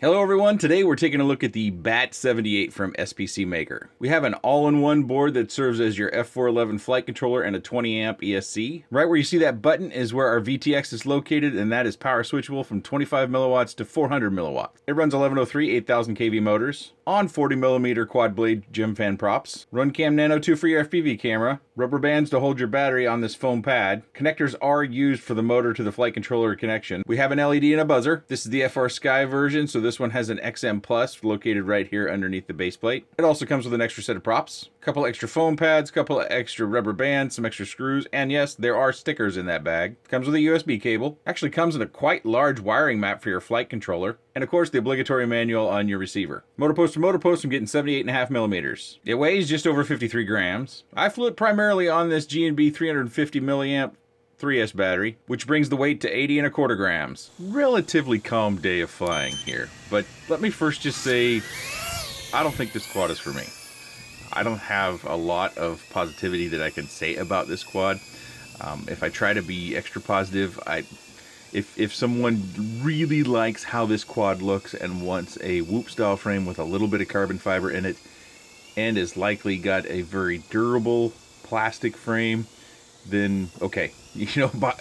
Hello everyone, today we're taking a look at the Bat78 from SPC Maker. We have an all-in-one board that serves as your F411 flight controller and a 20 amp ESC. Right where you see that button is where our VTX is located, and that is power switchable from 25 milliwatts to 400 milliwatts. It runs 1103 8000 kV motors on 40mm quad blade gem fan props, Run Cam Nano 2 for your FPV camera, rubber bands to hold your battery on this foam pad. Connectors are used for the motor to the flight controller connection. We have an LED and a buzzer. This is the FR Sky version, so this one has an XM Plus located right here underneath the base plate. It also comes with an extra set of props, a couple extra foam pads, a couple of extra rubber bands, some extra screws, and yes, there are stickers in that bag. Comes with a USB cable. Actually comes with a quite large wiring map for your flight controller, and of course the obligatory manual on your receiver. Motor post to motor post, I'm getting 78.5 millimeters. It weighs just over 53 grams. I flew it primarily on this G&B 350 milliamp 3s battery, which brings the weight to 80.25 grams. Relatively calm day of flying here, but let me first just say, I don't think this quad is for me. I don't have a lot of positivity that I can say about this quad. If I try to be extra positive, if someone really likes how this quad looks and wants a Whoop style frame with a little bit of carbon fiber in it, and is likely got a very durable plastic frame, then okay,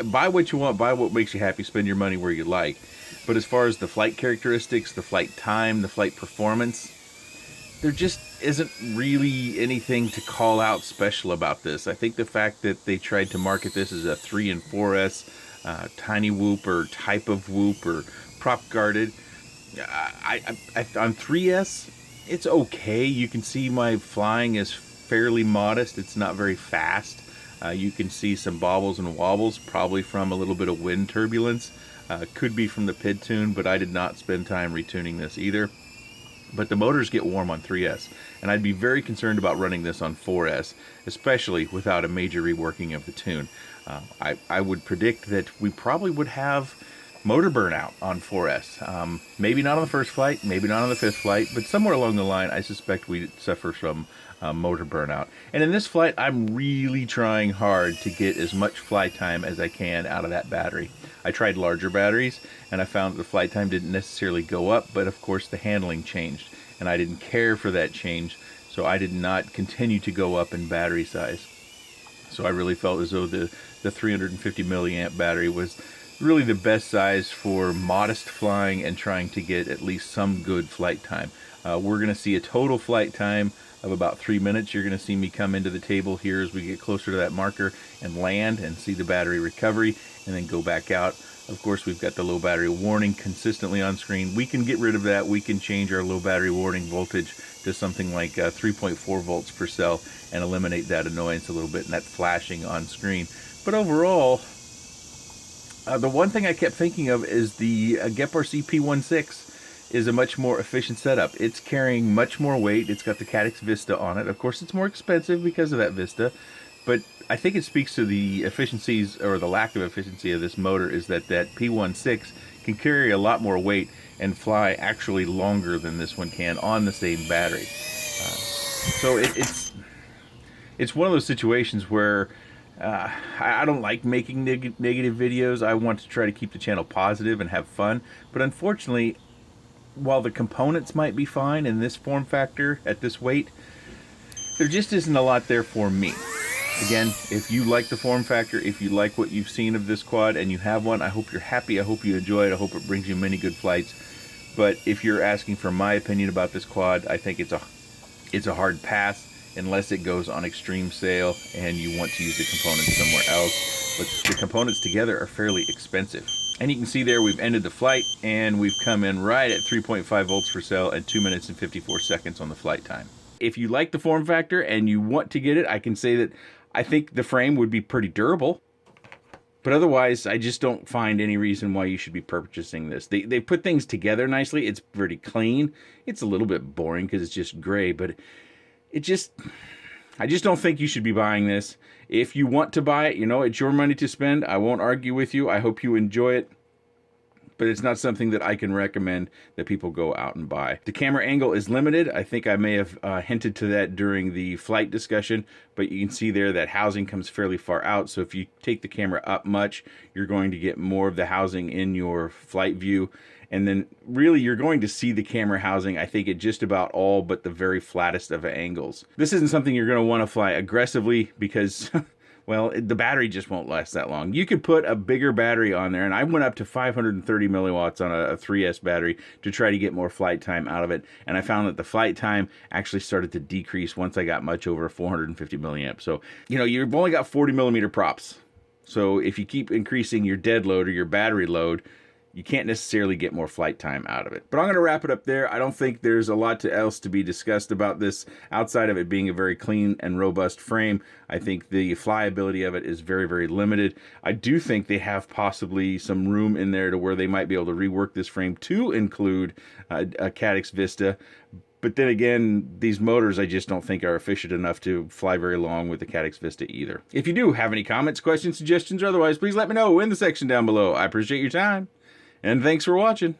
buy what you want, buy what makes you happy, spend your money where you like. But as far as the flight characteristics, the flight time, the flight performance, there just isn't really anything to call out special about this. I think the fact that they tried to market this as a 3 and 4s tiny whoop or type of whoop or prop guarded, on 3s, it's okay. You can see my flying is fairly modest. It's not very fast. You can see some bobbles and wobbles, probably from a little bit of wind turbulence. Could be from the PID tune, but I did not spend time retuning this either. But the motors get warm on 3s, and I'd be very concerned about running this on 4s, especially without a major reworking of the tune. I would predict that we probably would have motor burnout on 4s. Maybe not on the first flight, maybe not on the fifth flight, but somewhere along the line I suspect we'd suffer from motor burnout. And in this flight, I'm really trying hard to get as much flight time as I can out of that battery. I tried larger batteries, and I found the flight time didn't necessarily go up, but of course the handling changed, and I didn't care for that change, so I did not continue to go up in battery size. So I really felt as though the 350 milliamp battery was really the best size for modest flying and trying to get at least some good flight time. We're going to see a total flight time of about 3 minutes. You're going to see me come into the table here as we get closer to that marker and land and see the battery recovery and then go back out. Of course, we've got the low battery warning consistently on screen. We can get rid of that. We can change our low battery warning voltage to something like 3.4 volts per cell and eliminate that annoyance a little bit and that flashing on screen. But overall, the one thing I kept thinking of is the GepRC P16 is a much more efficient setup. It's carrying much more weight. It's got the Caddx Vista on it. Of course, it's more expensive because of that Vista, but I think it speaks to the efficiencies, or the lack of efficiency of this motor, is that P16 can carry a lot more weight and fly actually longer than this one can on the same battery. So it's one of those situations where I don't like making negative videos. I want to try to keep the channel positive and have fun, but unfortunately, while the components might be fine in this form factor at this weight, there just isn't a lot there for me. Again, if you like the form factor, if you like what you've seen of this quad and you have one, I hope you're happy, I hope you enjoy it, I hope it brings you many good flights. But if you're asking for my opinion about this quad, I think it's a hard pass unless it goes on extreme sale and you want to use the components somewhere else. But the components together are fairly expensive. And you can see there we've ended the flight and we've come in right at 3.5 volts per cell and 2 minutes and 54 seconds on the flight time. If you like the form factor and you want to get it, I can say that I think the frame would be pretty durable. But otherwise, I just don't find any reason why you should be purchasing this. They put things together nicely. It's pretty clean. It's a little bit boring because it's just gray, but I just don't think you should be buying this. If you want to buy it, it's your money to spend. I won't argue with you. I hope you enjoy it. But it's not something that I can recommend that people go out and buy. The camera angle is limited. I think I may have hinted to that during the flight discussion, but you can see there that housing comes fairly far out. So if you take the camera up much, you're going to get more of the housing in your flight view. And then really you're going to see the camera housing, I think, at just about all but the very flattest of angles. This isn't something you're going to want to fly aggressively because well, the battery just won't last that long. You could put a bigger battery on there, and I went up to 530 milliwatts on a 3S battery to try to get more flight time out of it, and I found that the flight time actually started to decrease once I got much over 450 milliamps. So, you know, you've only got 40 millimeter props. So if you keep increasing your dead load or your battery load, you can't necessarily get more flight time out of it. But I'm going to wrap it up there. I don't think there's a lot else to be discussed about this outside of it being a very clean and robust frame. I think the flyability of it is very, very limited. I do think they have possibly some room in there to where they might be able to rework this frame to include a Caddx Vista. But then again, these motors I just don't think are efficient enough to fly very long with the Caddx Vista either. If you do have any comments, questions, suggestions, or otherwise, please let me know in the section down below. I appreciate your time. And thanks for watching.